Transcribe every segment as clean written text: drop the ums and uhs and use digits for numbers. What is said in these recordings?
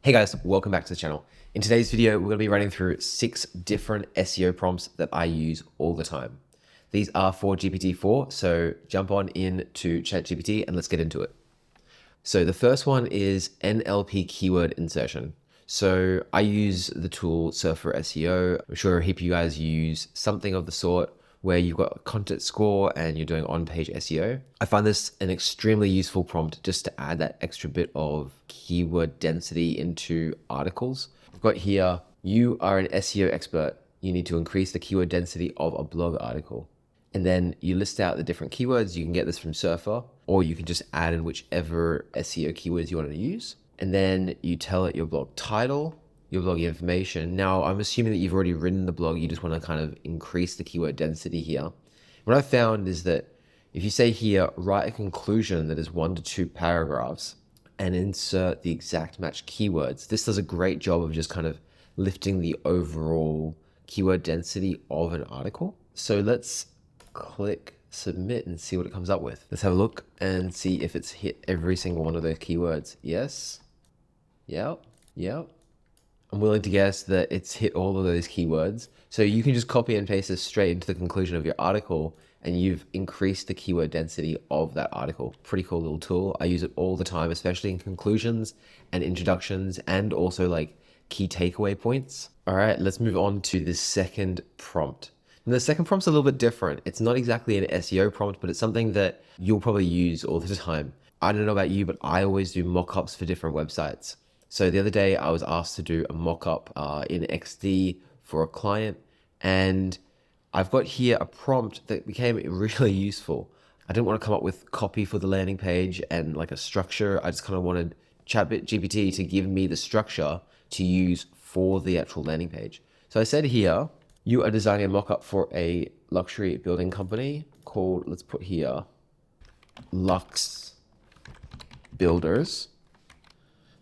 Hey guys, welcome back to the channel. In today's video, we're going to be running through 6 different SEO prompts that I use all the time. These are for GPT-4, so jump on in to ChatGPT and let's get into it. So the first one is NLP keyword insertion. So I use the tool Surfer SEO. I'm sure a heap of you guys use something of the sort where you've got a content score and you're doing on-page SEO. I find this an extremely useful prompt just to add that extra bit of keyword density into articles. I've got here, you are an SEO expert. You need to increase the keyword density of a blog article. And then you list out the different keywords. You can get this from Surfer, or you can just add in whichever SEO keywords you want to use. And then you tell it your blog title, your blog information. Now, I'm assuming that you've already written the blog. You just want to kind of increase the keyword density here. What I've found is that if you say here, write a conclusion that is 1 to 2 paragraphs and insert the exact match keywords, this does a great job of just kind of lifting the overall keyword density of an article. So let's click submit and see what it comes up with. Let's have a look and see if it's hit every single one of those keywords. Yes. Yep. I'm willing to guess that it's hit all of those keywords. So you can just copy and paste this straight into the conclusion of your article and you've increased the keyword density of that article. Pretty cool little tool. I use it all the time, especially in conclusions and introductions and also like key takeaway points. All right, let's move on to the second prompt. And the second prompt's a little bit different. It's not exactly an SEO prompt, but it's something that you'll probably use all the time. I don't know about you, but I always do mock-ups for different websites. So the other day I was asked to do a mock-up in XD for a client, and I've got here a prompt that became really useful. I didn't want to come up with copy for the landing page and like a structure. I just kind of wanted ChatGPT to give me the structure to use for the actual landing page. So I said here, you are designing a mock-up for a luxury building company called, let's put here, Lux Builders.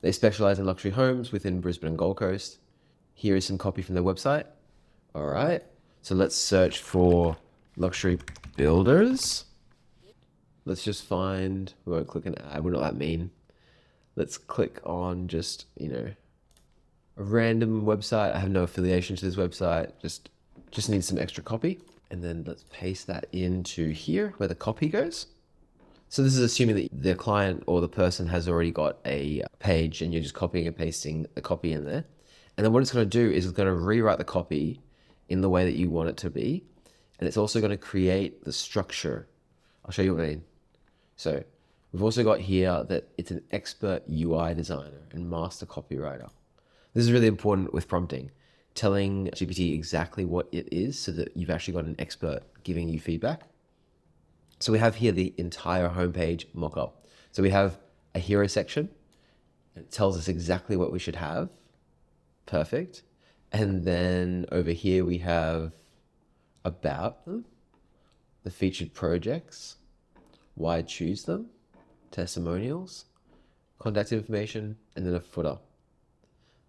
They specialize in luxury homes within Brisbane and Gold Coast. Here is some copy from their website. All right, so let's search for luxury builders. Let's just find, we won't click an ad, we're not that mean. Let's click on just, a random website. I have no affiliation to this website, just need some extra copy. And then let's paste that into here where the copy goes. So this is assuming that the client or the person has already got a page and you're just copying and pasting the copy in there. And then what it's going to do is it's going to rewrite the copy in the way that you want it to be. And it's also going to create the structure. I'll show you what I mean. So we've also got here that it's an expert UI designer and master copywriter. This is really important with prompting, telling GPT exactly what it is so that you've actually got an expert giving you feedback. So we have here the entire homepage mockup. So we have a hero section. It tells us exactly what we should have. Perfect. And then over here we have about them, the featured projects, why I choose them, testimonials, contact information, and then a footer.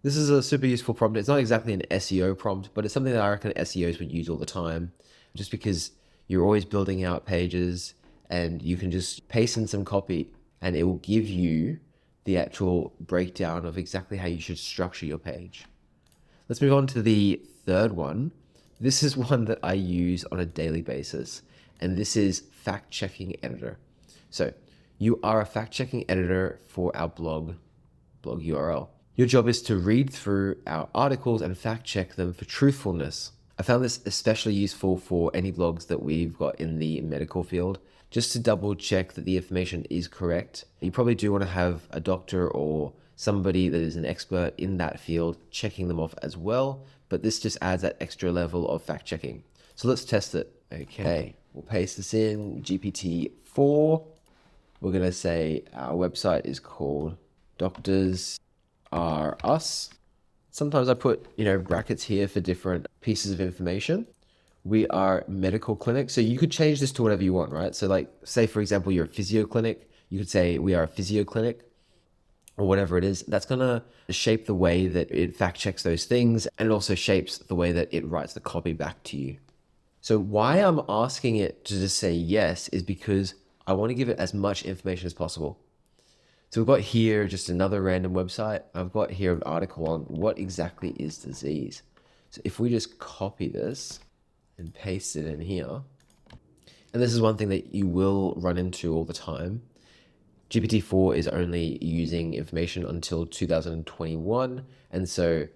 This is a super useful prompt. It's not exactly an SEO prompt, but it's something that I reckon SEOs would use all the time, just because you're always building out pages and you can just paste in some copy and it will give you the actual breakdown of exactly how you should structure your page. Let's move on to the third one. This is one that I use on a daily basis, and this is fact-checking editor. So you are a fact-checking editor for our blog URL. Your job is to read through our articles and fact-check them for truthfulness. I found this especially useful for any blogs that we've got in the medical field, just to double check that the information is correct. You probably do want to have a doctor or somebody that is an expert in that field checking them off as well, but this just adds that extra level of fact checking. So let's test it. Okay, we'll paste this in GPT-4. We're going to say our website is called Doctors Are Us. Sometimes I put, brackets here for different pieces of information. We are medical clinic. So you could change this to whatever you want, right? So like, say for example, you're a physio clinic. You could say we are a physio clinic or whatever it is. That's going to shape the way that it fact checks those things. And it also shapes the way that it writes the copy back to you. So why I'm asking it to just say yes is because I want to give it as much information as possible. So we've got here just another random website. I've got here an article on what exactly is disease. So if we just copy this and paste it in here, and this is one thing that you will run into all the time. GPT-4 is only using information until 2021. And so,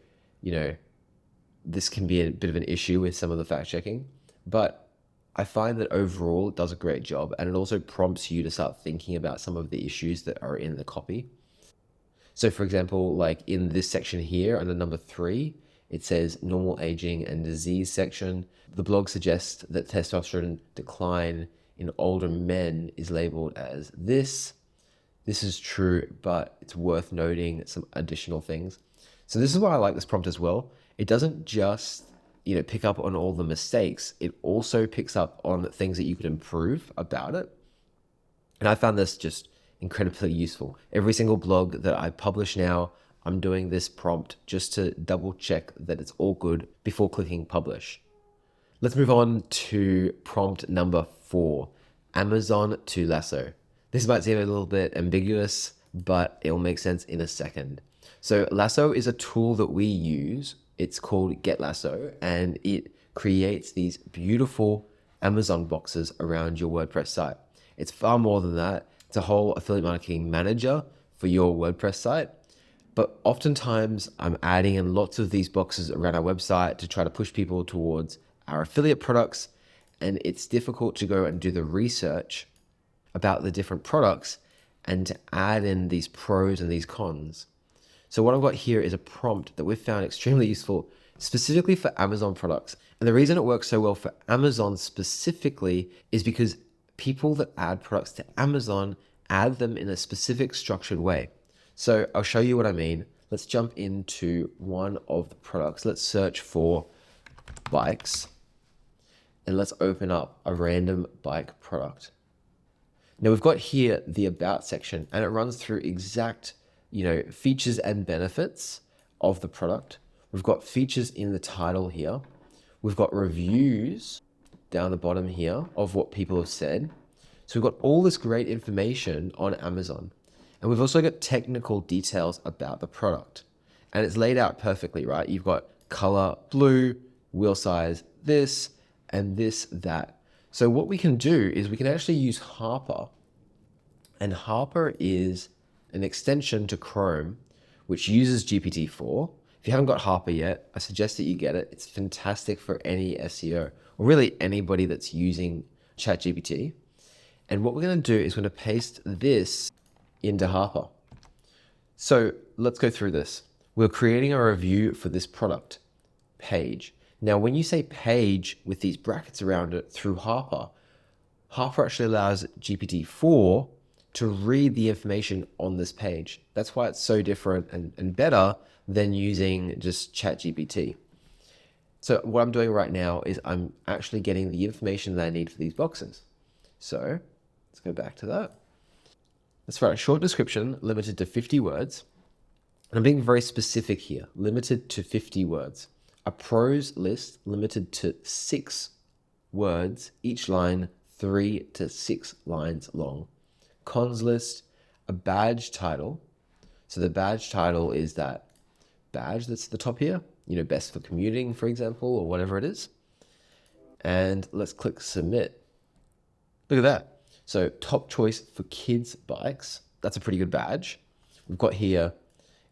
this can be a bit of an issue with some of the fact checking, but I find that overall it does a great job, and it also prompts you to start thinking about some of the issues that are in the copy. So for example, like in this section here under number 3, it says normal aging and disease section. The blog suggests that testosterone decline in older men is labeled as this. This is true, but it's worth noting some additional things. So this is why I like this prompt as well. It doesn't just, pick up on all the mistakes. It also picks up on things that you could improve about it. And I found this just incredibly useful. Every single blog that I publish now, I'm doing this prompt just to double check that it's all good before clicking publish. Let's move on to prompt number 4, Amazon to lasso. This might seem a little bit ambiguous, but it'll make sense in a second. So lasso is a tool that we use. It's called Get Lasso, and it creates these beautiful Amazon boxes around your WordPress site. It's far more than that. It's a whole affiliate marketing manager for your WordPress site. But oftentimes I'm adding in lots of these boxes around our website to try to push people towards our affiliate products. And it's difficult to go and do the research about the different products and to add in these pros and these cons. So what I've got here is a prompt that we've found extremely useful specifically for Amazon products. And the reason it works so well for Amazon specifically is because people that add products to Amazon add them in a specific structured way. So I'll show you what I mean. Let's jump into one of the products. Let's search for bikes and let's open up a random bike product. Now we've got here the about section, and it runs through exact, features and benefits of the product. We've got features in the title here. We've got reviews down the bottom here of what people have said. So we've got all this great information on Amazon. And we've also got technical details about the product. And it's laid out perfectly, right? You've got color, blue, wheel size, this, and this, that. So what we can do is we can actually use Harper. And Harper is an extension to Chrome, which uses GPT-4. If you haven't got Harper yet, I suggest that you get it. It's fantastic for any SEO, or really anybody that's using ChatGPT. And what we're going to do is we're going to paste this into Harper. So let's go through this. We're creating a review for this product page. Now, when you say page with these brackets around it through Harper, Harper actually allows GPT-4 to read the information on this page. That's why it's so different and better than using just ChatGPT. So what I'm doing right now is I'm actually getting the information that I need for these boxes. So let's go back to that. Let's write a short description limited to 50 words. And I'm being very specific here, limited to 50 words. A pros list limited to 6 words, each line 3 to 6 lines long. Cons list, a badge title. So the badge title is that badge that's at the top here, best for commuting, for example, or whatever it is. And let's click submit. Look at that. So top choice for kids bikes. That's a pretty good badge. We've got here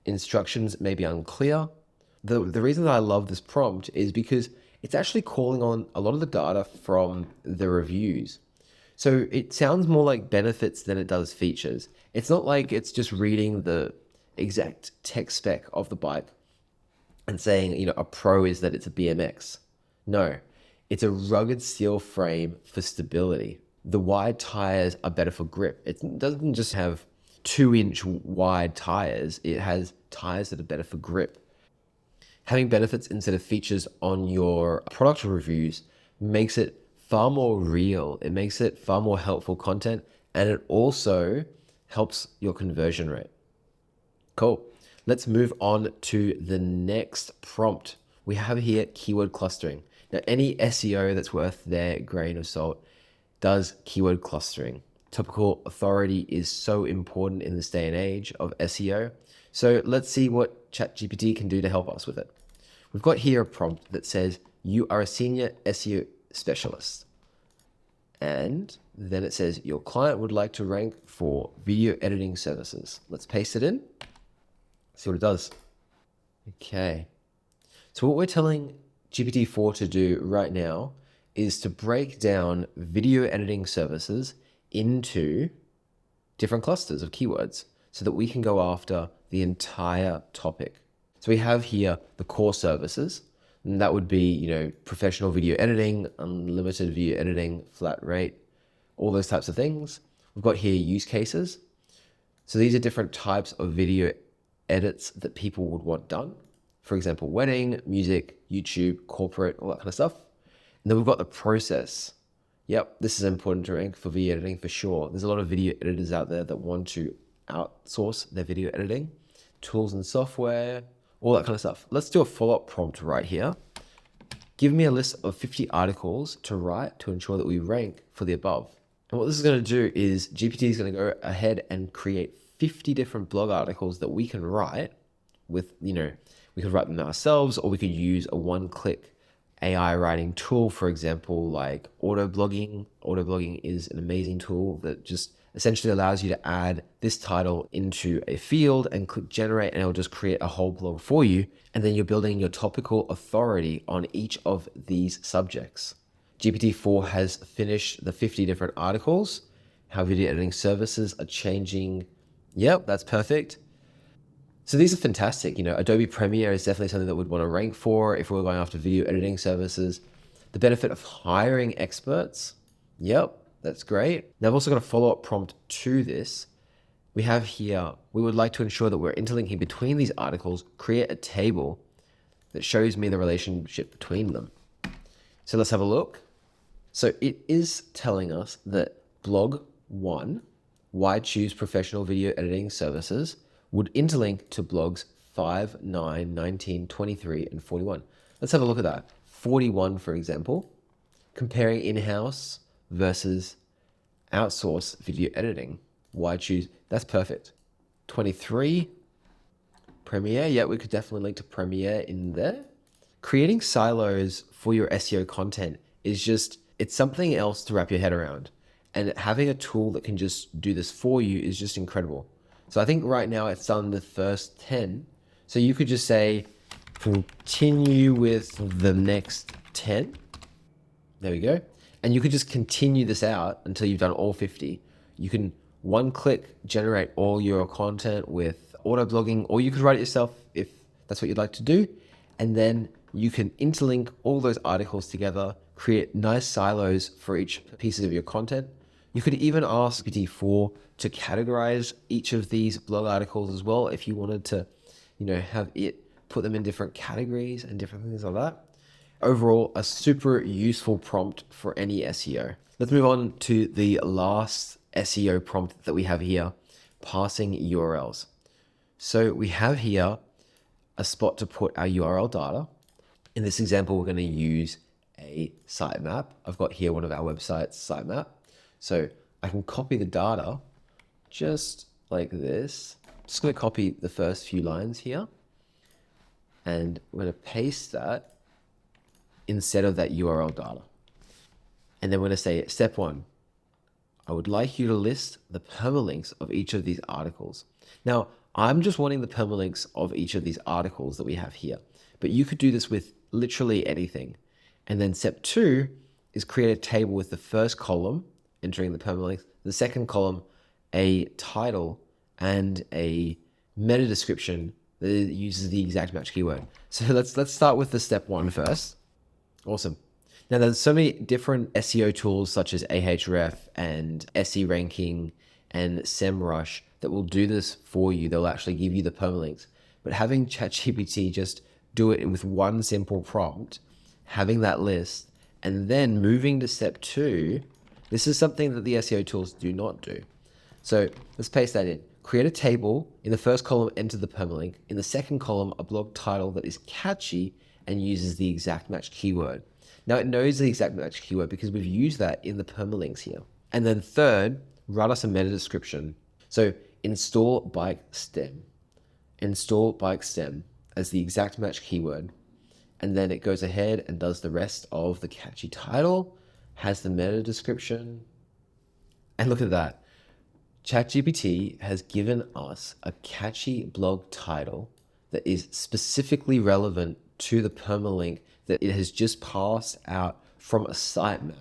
instructions may be unclear. The reason that I love this prompt is because it's actually calling on a lot of the data from the reviews. So it sounds more like benefits than it does features. It's not like it's just reading the exact tech spec of the bike and saying, a pro is that it's a BMX. No, it's a rugged steel frame for stability. The wide tires are better for grip. It doesn't just have 2-inch wide tires. It has tires that are better for grip. Having benefits instead of features on your product reviews makes it far more real. It makes it far more helpful content, and it also helps your conversion rate. Cool. Let's move on to the next prompt. We have here keyword clustering. Now, any SEO that's worth their grain of salt does keyword clustering Topical authority is so important in this day and age of SEO. So let's see what ChatGPT can do to help us with it. We've got here a prompt that says, you are a senior SEO specialist. And then it says, your client would like to rank for video editing services. Let's paste it in, see what it does. Okay. So what we're telling GPT-4 to do right now is to break down video editing services into different clusters of keywords so that we can go after the entire topic. So we have here the core services, and that would be, professional video editing, unlimited video editing, flat rate, all those types of things. We've got here use cases. So these are different types of video edits that people would want done. For example, wedding, music, YouTube, corporate, all that kind of stuff. And then we've got the process. Yep, this is important to rank for video editing for sure. There's a lot of video editors out there that want to outsource their video editing, tools and software, all that kind of stuff. Let's do a follow-up prompt right here. Give me a list of 50 articles to write to ensure that we rank for the above. And what this is going to do is GPT is going to go ahead and create 50 different blog articles that we can write with, we could write them ourselves, or we could use a one-click AI writing tool, for example, like auto blogging. Auto blogging is an amazing tool that just essentially allows you to add this title into a field and click generate, and it'll just create a whole blog for you. And then you're building your topical authority on each of these subjects. GPT-4 has finished the 50 different articles, how video editing services are changing. Yep, that's perfect. So these are fantastic. Adobe Premiere is definitely something that we'd want to rank for if we were going after video editing services. The benefit of hiring experts. Yep, that's great. Now I've also got a follow-up prompt to this. We have here, we would like to ensure that we're interlinking between these articles, create a table that shows me the relationship between them. So let's have a look. So it is telling us that blog 1, why choose professional video editing services, would interlink to blogs 5, 9, 19, 23, and 41. Let's have a look at that. 41, for example, comparing in-house versus outsource video editing. Why choose? That's perfect. 23, Premiere. Yeah, we could definitely link to Premiere in there. Creating silos for your SEO content is it's something else to wrap your head around. And having a tool that can just do this for you is just incredible. So I think right now it's done the first 10. So you could just say, continue with the next 10. There we go. And you could just continue this out until you've done all 50. You can one click generate all your content with auto blogging, or you could write it yourself if that's what you'd like to do. And then you can interlink all those articles together, create nice silos for each piece of your content. You could even ask GPT-4 to categorize each of these blog articles as well if you wanted to, have it put them in different categories and different things like that. Overall, a super useful prompt for any SEO. Let's move on to the last SEO prompt that we have here, parsing URLs. So we have here a spot to put our URL data. In this example, we're going to use a sitemap. I've got here one of our websites, sitemap. So I can copy the data just like this. Just going to copy the first few lines here. And we're going to paste that instead of that URL data. And then we're going to say, step 1, I would like you to list the permalinks of each of these articles. Now, I'm just wanting the permalinks of each of these articles that we have here, but you could do this with literally anything. And then step 2 is create a table with the first column, entering the permalinks, the second column, a title and a meta description that uses the exact match keyword. So let's start with the step 1 first. Awesome. Now there's so many different SEO tools such as Ahref and SE ranking and SEMrush that will do this for you. They'll actually give you the permalinks. But having ChatGPT just do it with one simple prompt, having that list, and then moving to step 2, this is something that the SEO tools do not do. So let's paste that in. Create a table. In the first column, enter the permalink. In the second column, a blog title that is catchy and uses the exact match keyword. Now it knows the exact match keyword because we've used that in the permalinks here. And then third, write us a meta description. So install bike stem as the exact match keyword. And then it goes ahead and does the rest of the catchy title, has the meta description. And look at that. ChatGPT has given us a catchy blog title that is specifically relevant to the permalink that it has just passed out from a sitemap.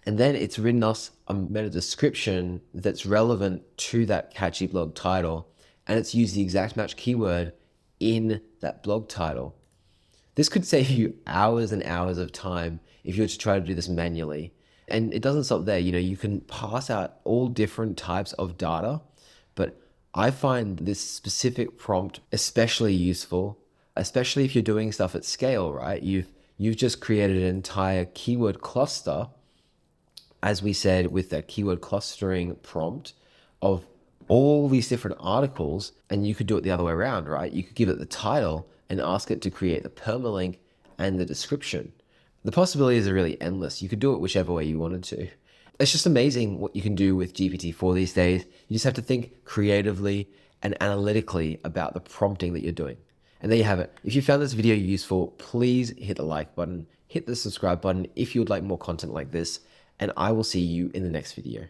And then it's written us a meta description that's relevant to that catchy blog title. And it's used the exact match keyword in that blog title. This could save you hours and hours of time if you were to try to do this manually. And it doesn't stop there. You can pass out all different types of data, but I find this specific prompt especially useful, especially if you're doing stuff at scale, right? You've just created an entire keyword cluster, as we said, with that keyword clustering prompt of all these different articles, and you could do it the other way around, right? You could give it the title and ask it to create the permalink and the description. The possibilities are really endless. You could do it whichever way you wanted to. It's just amazing what you can do with GPT-4 these days. You just have to think creatively and analytically about the prompting that you're doing. And there you have it. If you found this video useful, please hit the like button, hit the subscribe button if you would like more content like this, and I will see you in the next video.